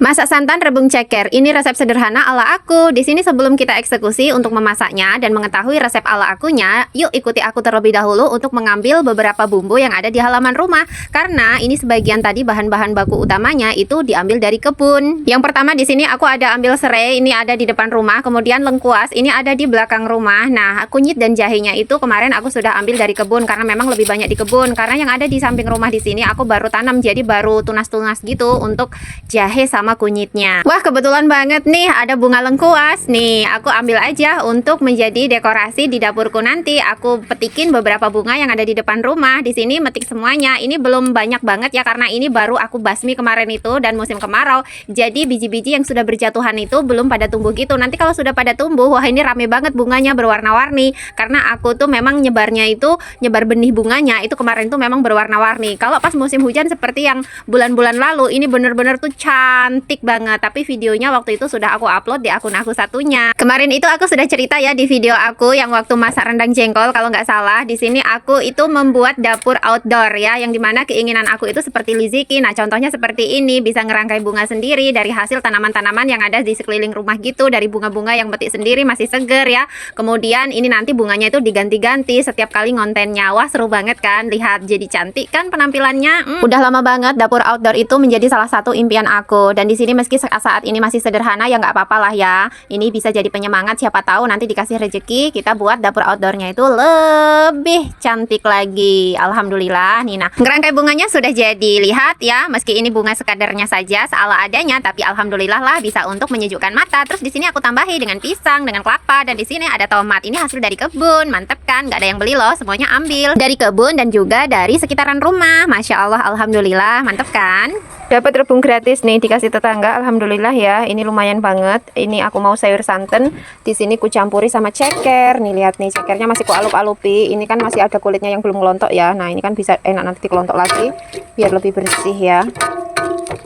Masak santan rebung ceker. Ini resep sederhana ala aku. Di sini sebelum kita eksekusi untuk memasaknya dan mengetahui resep ala akunya, yuk ikuti aku terlebih dahulu untuk mengambil beberapa bumbu yang ada di halaman rumah. Karena ini sebagian tadi bahan-bahan baku utamanya itu diambil dari kebun. Yang pertama di sini aku ada ambil serai, ini ada di depan rumah. Kemudian lengkuas, ini ada di belakang rumah. Nah, kunyit dan jahenya itu kemarin aku sudah ambil dari kebun karena memang lebih banyak di kebun. Karena yang ada di samping rumah di sini aku baru tanam, jadi baru tunas-tunas gitu untuk jahe sama kunyitnya. Wah, kebetulan banget nih ada bunga lengkuas nih. Aku ambil aja untuk menjadi dekorasi di dapurku nanti. Aku petikin beberapa bunga yang ada di depan rumah. Di sini metik semuanya. Ini belum banyak banget ya karena ini baru aku basmi kemarin itu dan musim kemarau. Jadi biji-biji yang sudah berjatuhan itu belum pada tumbuh gitu. Nanti kalau sudah pada tumbuh, wah ini rame banget bunganya berwarna-warni. Karena aku tuh memang nyebarnya itu nyebar benih bunganya itu kemarin tuh memang berwarna-warni. Kalau pas musim hujan seperti yang bulan-bulan lalu, ini bener-bener tuh cantik banget. Tapi videonya waktu itu sudah aku upload di akun aku satunya. Kemarin itu aku sudah cerita ya di video aku yang waktu masak rendang jengkol kalau nggak salah. Di sini aku itu membuat dapur outdoor ya, yang dimana keinginan aku itu seperti Liziki. Nah contohnya seperti ini, bisa ngerangkai bunga sendiri dari hasil tanaman-tanaman yang ada di sekeliling rumah gitu, dari bunga-bunga yang petik sendiri masih seger ya. Kemudian ini nanti bunganya itu diganti-ganti setiap kali ngontennya. Wah seru banget kan, lihat jadi cantik kan penampilannya. Udah lama banget dapur outdoor itu menjadi salah satu impian aku. Dan di sini meski saat ini masih sederhana ya nggak apa-apa lah ya. Ini bisa jadi penyemangat, siapa tahu nanti dikasih rezeki kita buat dapur outdoornya itu lebih cantik lagi. Alhamdulillah nih. Nah, ngerangkai bunganya sudah jadi. Lihat ya, meski ini bunga sekadarnya saja seala adanya, tapi alhamdulillah lah bisa untuk menyejukkan mata. Terus di sini aku tambahi dengan pisang, dengan kelapa, dan di sini ada tomat. Ini hasil dari kebun, mantep kan? Nggak ada yang beli loh, semuanya ambil dari kebun dan juga dari sekitaran rumah. Masya Allah, alhamdulillah, mantep kan? Dapat rebung gratis nih dikasih tetangga, alhamdulillah ya. Ini lumayan banget. Ini aku mau sayur santan. Di sini ku campuri sama ceker. Nih lihat nih, cekernya masih ku alup-alupi. Ini kan masih ada kulitnya yang belum ngelontok ya. Nah, ini kan bisa enak nanti dikelontok lagi biar lebih bersih ya.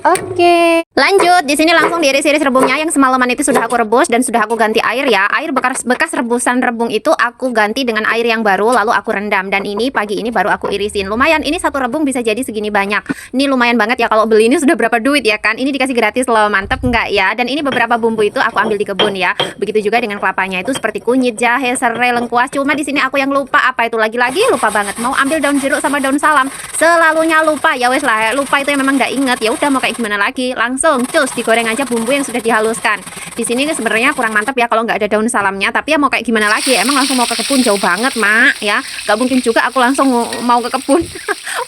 Oke, lanjut. Di sini langsung diiris-iris rebungnya yang semalaman itu sudah aku rebus dan sudah aku ganti air ya. Air bekas rebusan rebung itu aku ganti dengan air yang baru lalu aku rendam, dan ini pagi ini baru aku irisin. Lumayan, ini satu rebung bisa jadi segini banyak. Ini lumayan banget ya, kalau beli ini sudah berapa duit ya kan. Ini dikasih gratis loh, mantep nggak ya? Dan ini beberapa bumbu itu aku ambil di kebun ya. Begitu juga dengan kelapanya itu seperti kunyit, jahe, serai, lengkuas. Cuma di sini aku yang lupa apa itu, lagi-lagi lupa banget. Mau ambil daun jeruk sama daun salam, selalunya lupa. Ya wes lah, lupa itu yang memang nggak inget. Ya udah mau kayak gimana lagi, langsung cus digoreng aja bumbu yang sudah dihaluskan. Di sini sebenarnya kurang mantap ya kalau nggak ada daun salamnya, tapi ya mau kayak gimana lagi, emang langsung mau ke kebun jauh banget mak ya, nggak mungkin juga aku langsung mau ke kebun.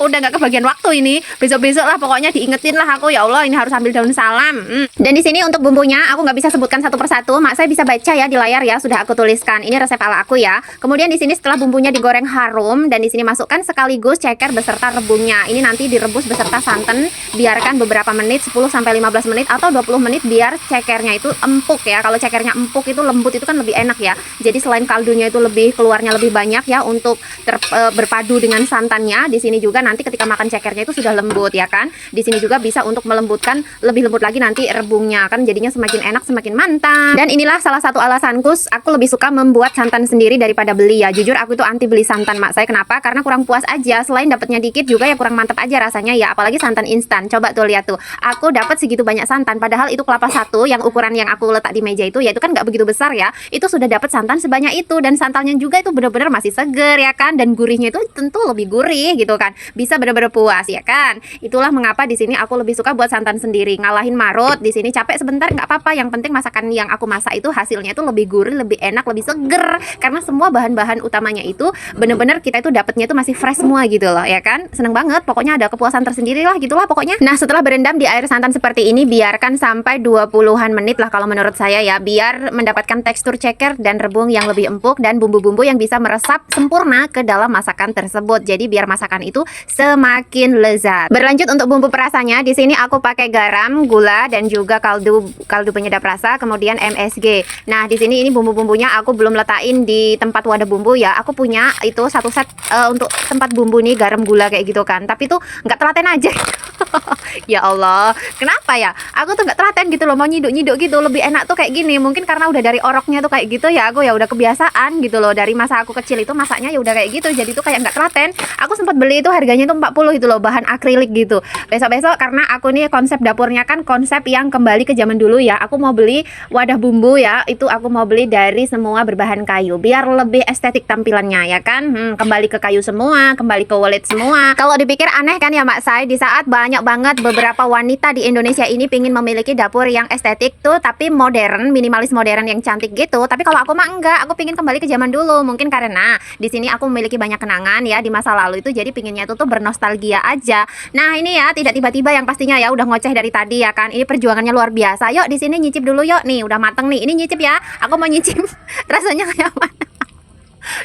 Udah nggak kebagian waktu ini, besok-besok lah pokoknya diingetin lah aku, ya Allah ini harus ambil daun salam. Dan di sini untuk bumbunya aku nggak bisa sebutkan satu persatu, mak saya bisa baca ya di layar ya, sudah aku tuliskan. Ini resep ala aku ya. Kemudian di sini setelah bumbunya digoreng harum dan di sini masukkan sekaligus ceker beserta rebungnya. Ini nanti direbus beserta santan, biarkan beberapa menit, 10-15 menit atau 20 menit biar cekernya itu empuk ya. Kalau cekernya empuk itu lembut itu kan lebih enak ya. Jadi selain kaldunya itu lebih keluarnya lebih banyak ya untuk berpadu dengan santannya. Di sini juga nanti ketika makan cekernya itu sudah lembut ya kan. Di sini juga bisa untuk melembutkan lebih lembut lagi nanti rebungnya kan, jadinya semakin enak, semakin mantap. Dan inilah salah satu alasanku aku lebih suka membuat santan sendiri daripada beli ya. Jujur aku itu anti beli santan mak saya. Kenapa? Karena kurang puas aja. Selain dapatnya dikit juga ya kurang mantap aja rasanya ya. Apalagi santan instan. Coba tuh lihat tuh. Aku dapat segitu banyak santan, padahal itu kelapa satu yang ukuran yang aku letak di meja itu ya itu kan nggak begitu besar ya, itu sudah dapat santan sebanyak itu, dan santannya juga itu benar-benar masih seger ya kan, dan gurihnya itu tentu lebih gurih gitu kan, bisa benar-benar puas ya kan. Itulah mengapa di sini aku lebih suka buat santan sendiri, ngalahin marut. Di sini capek sebentar nggak apa-apa, yang penting masakan yang aku masak itu hasilnya itu lebih gurih, lebih enak, lebih seger, karena semua bahan-bahan utamanya itu benar-benar kita itu dapatnya itu masih fresh semua gitu loh ya kan. Seneng banget, pokoknya ada kepuasan tersendiri lah gitulah pokoknya. Nah setelah berendam di air santan seperti ini, biarkan sampai 20-an menit lah kalau menurut saya ya, biar mendapatkan tekstur ceker dan rebung yang lebih empuk dan bumbu-bumbu yang bisa meresap sempurna ke dalam masakan tersebut. Jadi biar masakan itu semakin lezat. Berlanjut untuk bumbu perasanya, di sini aku pakai garam, gula, dan juga kaldu penyedap rasa, kemudian MSG. Nah di sini ini bumbu-bumbunya aku belum letakin di tempat wadah bumbu ya. Aku punya itu satu set untuk tempat bumbu nih, garam, gula kayak gitu kan. Tapi tuh nggak telaten aja. Ya Allah, kenapa ya, aku tuh nggak telaten gitu loh, mau nyiduk-nyiduk gitu. Lebih enak tuh kayak gini. Mungkin karena udah dari oroknya tuh kayak gitu ya, aku ya udah kebiasaan gitu loh. Dari masa aku kecil itu masaknya ya udah kayak gitu. Jadi tuh kayak nggak telaten. Aku sempat beli itu harganya tuh 40 itu loh, bahan akrilik gitu. Besok-besok karena aku nih konsep dapurnya kan konsep yang kembali ke zaman dulu ya. Aku mau beli wadah bumbu ya, itu aku mau beli dari semua berbahan kayu biar lebih estetik tampilannya ya kan. Kembali ke kayu semua, kembali ke wallet semua. Kalau dipikir aneh kan ya Mak Sai, di saat banyak banget beberapa wanita di Indonesia ini pingin memiliki dapur yang estetik tuh tapi modern, minimalis modern yang cantik gitu. Tapi kalau aku mah enggak, aku pingin kembali ke zaman dulu. Mungkin karena di sini aku memiliki banyak kenangan ya di masa lalu itu, jadi pinginnya itu tuh bernostalgia aja. Nah ini ya tidak tiba-tiba yang pastinya ya, udah ngoceh dari tadi ya kan. Ini perjuangannya luar biasa. Yuk di sini nyicip dulu yuk. Nih udah mateng nih. Ini nyicip ya. Aku mau nyicip. Rasanya kayak mana?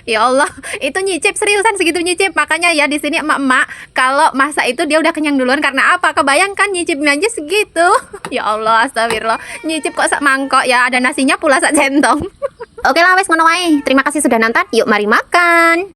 Ya Allah, itu nyicip seriusan segitu nyicip. Makanya ya di sini emak-emak kalau masak itu dia udah kenyang duluan karena apa? Kebayangkan nyicipnya aja segitu. Ya Allah, astagfirullah. Nyicip kok sak mangkok ya, ada nasinya pula sak centong. Oke lah wes ngono wae. Terima kasih sudah nonton. Yuk mari makan.